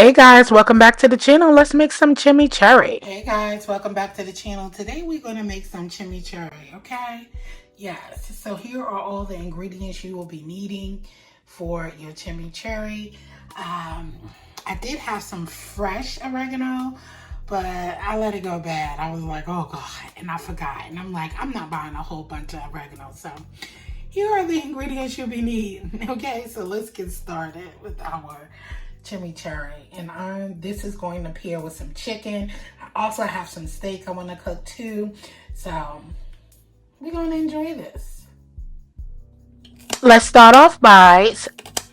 Hey guys, welcome back to the channel. Let's make some chimichurri. Hey guys, welcome back to the channel. Today we're going to make some chimichurri, okay? Yes, so here are all the ingredients you will be needing for your chimichurri. I did have some fresh oregano, but I let it go bad. I was like, oh God, and I forgot. And I'm like, I'm not buying a whole bunch of oregano. So here are the ingredients you'll be needing, okay? So let's get started with our chimichurri, and this is going to pair with some chicken. I also have some steak I want to cook too, so we're going to enjoy this. Let's start off by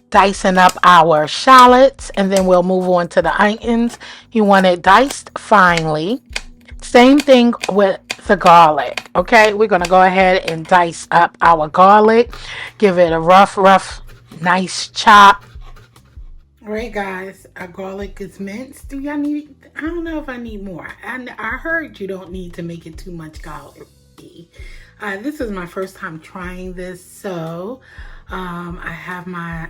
dicing up our shallots, and then we'll move on to the onions. You want it diced finely. Same thing with the garlic. Okay, we're going to go ahead and dice up our garlic. Give it a rough, nice chop. All right, guys, our garlic is minced. Do y'all need? I don't know if I need more. I heard you don't need to make it too much garlic. This is my first time trying this, so I have my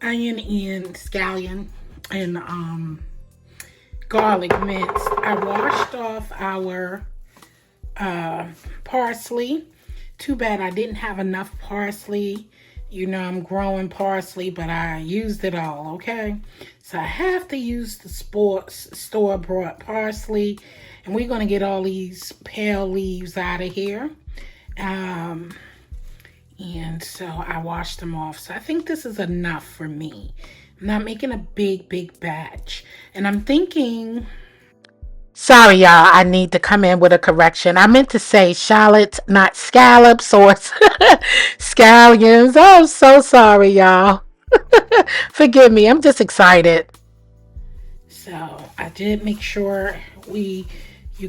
onion and scallion and garlic minced. I washed off our parsley. Too bad I didn't have enough parsley. You know, I'm growing parsley, but I used it all, okay? So I have to use the store-bought parsley. And we're going to get all these pale leaves out of here. And so I washed them off. So I think this is enough for me. I'm not making a big batch. And I'm thinking... Sorry, y'all. I need to come in with a correction. I meant to say shallots, not scallops or scallions. I'm so sorry, y'all. Forgive me. I'm just excited. So I did make sure you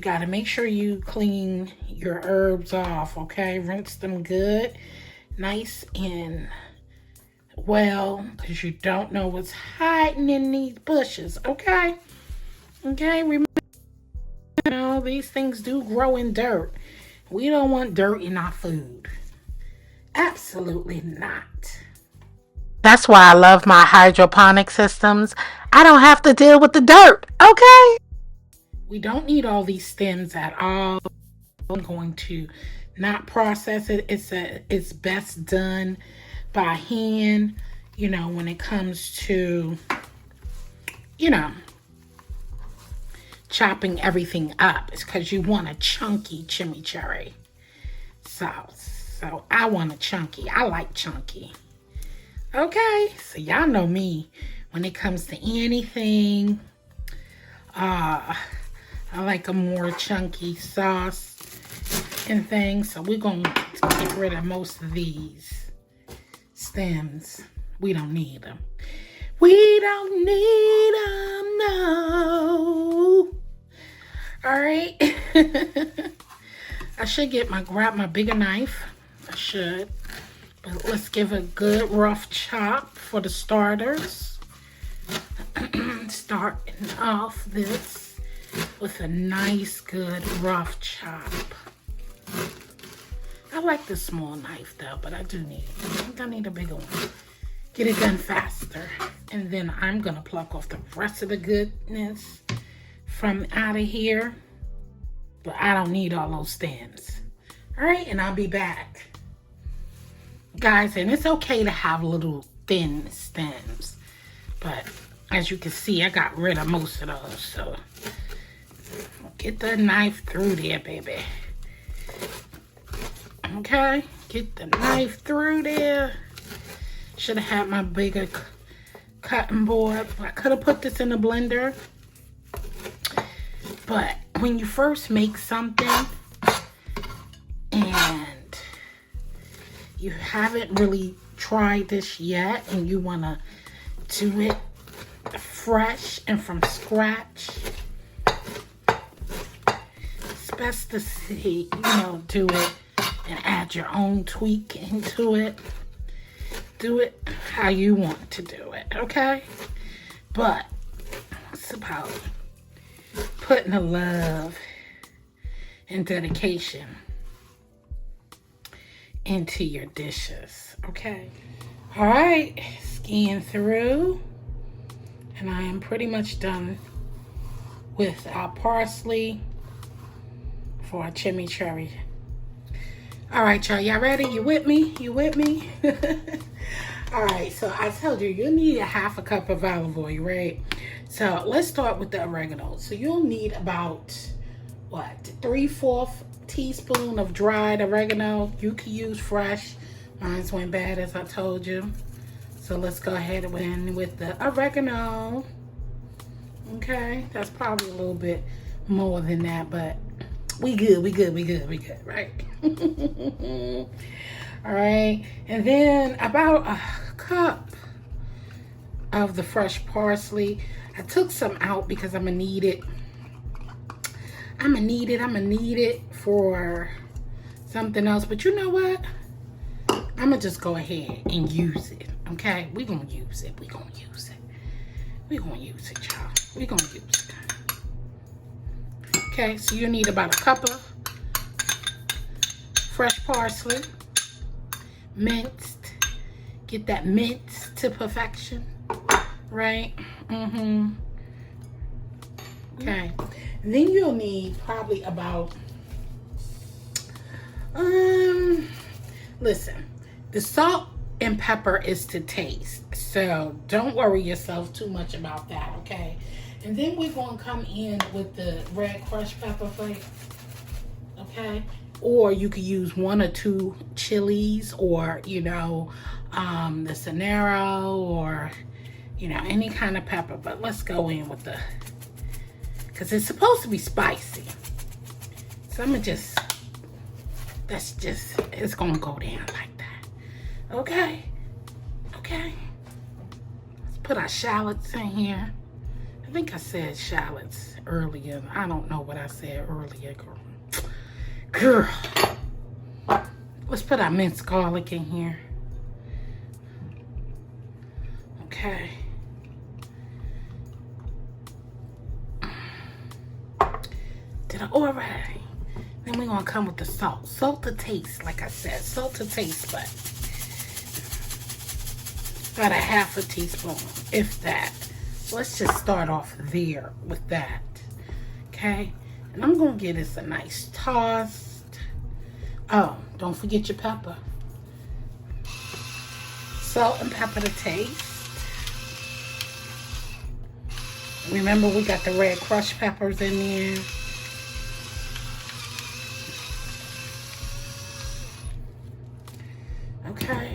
got to make sure you clean your herbs off, okay? Rinse them good, nice and well, because you don't know what's hiding in these bushes, okay? Okay, remember, these things do grow in dirt. We don't want dirt in our food. Absolutely not. That's why I love my hydroponic systems. I don't have to deal with the dirt, okay? We don't need all these stems at all. I'm going to not process it. It's best done by hand, you know, when it comes to, you know, chopping everything up. It's because you want a chunky chimichurri. So I want a chunky. I like chunky. Okay, so y'all know me when it comes to anything. I like a more chunky sauce and things. So we're going to get rid of most of these stems. We don't need them. We don't need them, no. All right. I should grab my bigger knife. I should. But let's give a good rough chop for the starters. Starting off this with a nice good rough chop. I like the small knife though, but I think I need a bigger one. Get it done faster. And then I'm gonna pluck off the rest of the goodness from out of here. But I don't need all those stems. All right, and I'll be back. Guys, and it's okay to have little thin stems. But as you can see, I got rid of most of those. So get the knife through there, baby. Okay, get the knife through there. Should have had my bigger cutting board. I could have put this in the blender. But when you first make something and you haven't really tried this yet and you want to do it fresh and from scratch, it's best to see, do it and add your own tweak into it. Do it how you want to do it, okay? But it's about putting the love and dedication into your dishes, okay? All right, scan through. And I am pretty much done with our parsley for our chimichurri. All right, y'all. Y'all ready? You with me? You with me? All right. So I told you, you'll need a half a cup of olive oil, right? So let's start with the oregano. So you'll need about, what, 3/4 teaspoon of dried oregano. You can use fresh. Mine went bad, as I told you. So let's go ahead and win with the oregano. Okay, that's probably a little bit more than that, but we good, right? All right, and then about a cup of the fresh parsley. I took some out because I'm gonna need it. I'm gonna need it for something else, but you know what? I'm gonna just go ahead and use it, okay? We're gonna use it, y'all. We're gonna use it. Okay, so you need about a cup of fresh parsley, minced. Get that minced to perfection, right? Okay, and then you'll need probably about, listen, the salt and pepper is to taste, so don't worry yourself too much about that, okay? And then we're going to come in with the red crushed pepper flakes, okay? Or you could use 1 or 2 chilies, or, you know, the Sonero, or, you know, any kind of pepper. But let's go in with the, because it's supposed to be spicy. So I'm going to just, it's going to go down like that. Okay? Okay? Let's put our shallots in here. I think I said shallots earlier. I don't know what I said earlier, girl. Let's put our minced garlic in here. Okay. All right. Then we're gonna come with the salt. Salt to taste, like I said. Salt to taste, but about a half a teaspoon, if that. Let's just start off there with that. Okay? And I'm gonna give this a nice toss. Oh, don't forget your pepper. Salt and pepper to taste. Remember, we got the red crushed peppers in there. Okay.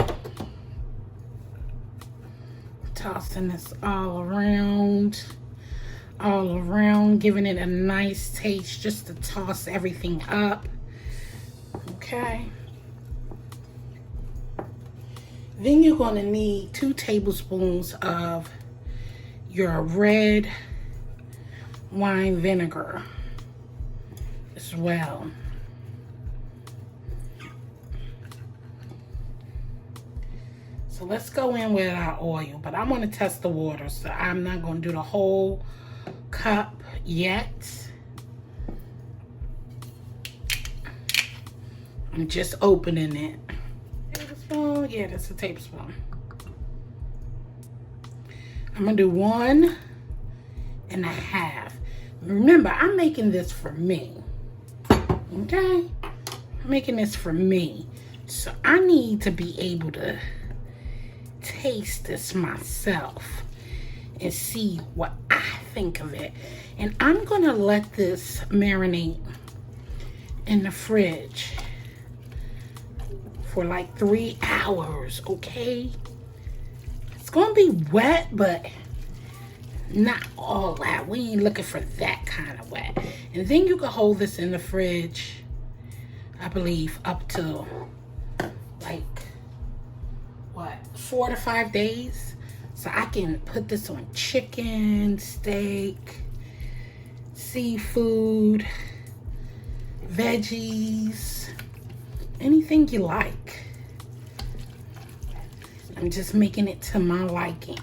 Tossing this all around, giving it a nice taste just to toss everything up. Okay. Then you're going to need 2 tablespoons of your red wine vinegar as well. So let's go in with our oil, but I want to test the water, so I'm not going to do the whole cup yet. I'm just opening it. Tablespoon? Yeah, that's a tablespoon. I'm going to do 1 1/2. Remember, I'm making this for me. Okay? I'm making this for me. So I need to be able to taste this myself and see what I think of it. And I'm gonna let this marinate in the fridge for like 3 hours, okay? It's gonna be wet, but not all that. We ain't looking for that kind of wet. And then you can hold this in the fridge, I believe, up to like, what, 4 to 5 days. So I can put this on chicken, steak, seafood, veggies, anything you like. I'm just making it to my liking.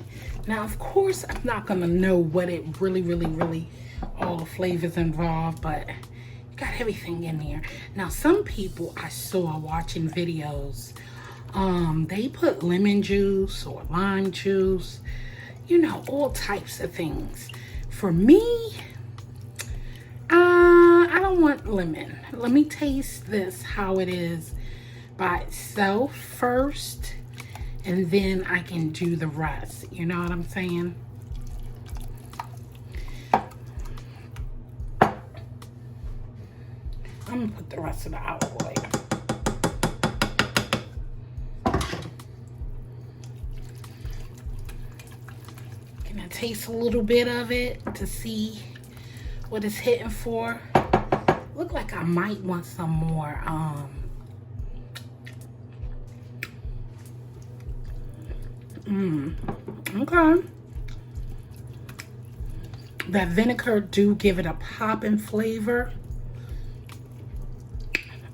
Now, of course, I'm not gonna know what it really, all the flavors involved, but you got everything in there. Now, some people I saw watching videos, they put lemon juice or lime juice you know, all types of things. For me, I don't want lemon. Let me taste this how it is by itself first, and then I can do the rest. You know what I'm saying? I'm gonna put the rest of the olive oil. Can I taste a little bit of it to see what it's hitting for? Look like I might want some more okay. That vinegar do give it a pop and flavor.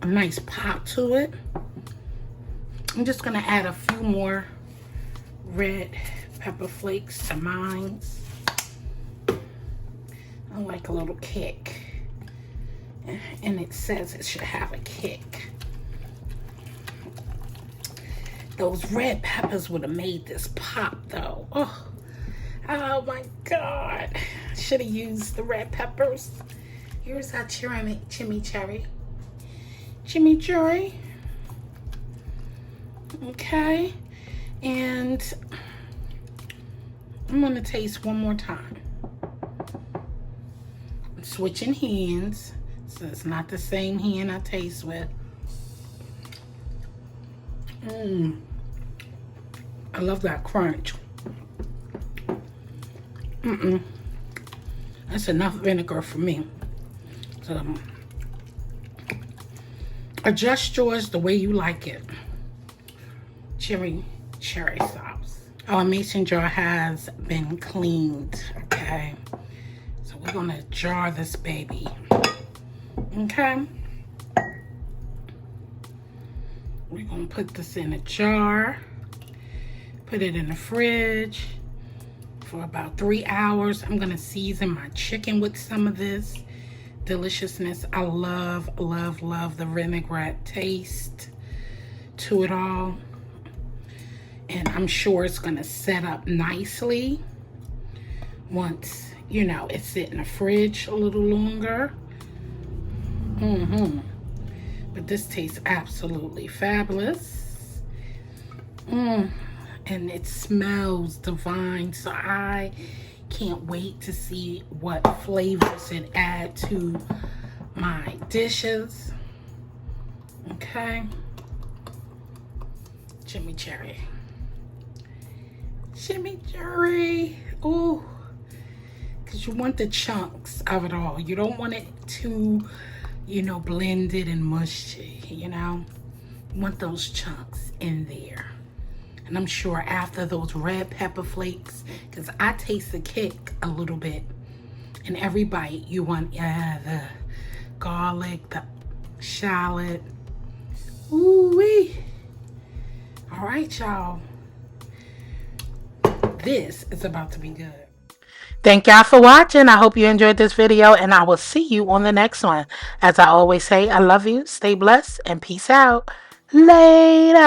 A nice pop to it. I'm just gonna add a few more red pepper flakes to mine. I like a little kick. And it says it should have a kick. Those red peppers would have made this pop though. Oh my God. Should have used the red peppers. Here's our chimichurri. Chimichurri. Okay. And I'm gonna taste one more time. I'm switching hands, so it's not the same hand I taste with. I love that crunch. That's enough vinegar for me. So adjust yours the way you like it. Chimichurri sauce. Our mason jar has been cleaned, okay? So we're gonna jar this baby, okay? We're gonna put this in a jar, put it in the fridge for about 3 hours. I'm gonna season my chicken with some of this deliciousness. I love, love, love the vinaigrette taste to it all. And I'm sure it's gonna set up nicely once, you know, it's sit in the fridge a little longer. But this tastes absolutely fabulous. And it smells divine. So I can't wait to see what flavors it add to my dishes. Okay. Chimichurri. Chimichurri. Ooh. Because you want the chunks of it all. You don't want it too, you know, blended and mushy, you know. You want those chunks in there. And I'm sure after those red pepper flakes, because I taste the kick a little bit. And every bite, you want the garlic, the shallot. Ooh-wee. All right, y'all. This is about to be good. Thank y'all for watching. I hope you enjoyed this video, and I will see you on the next one. As I always say, I love you, stay blessed, and peace out. Later.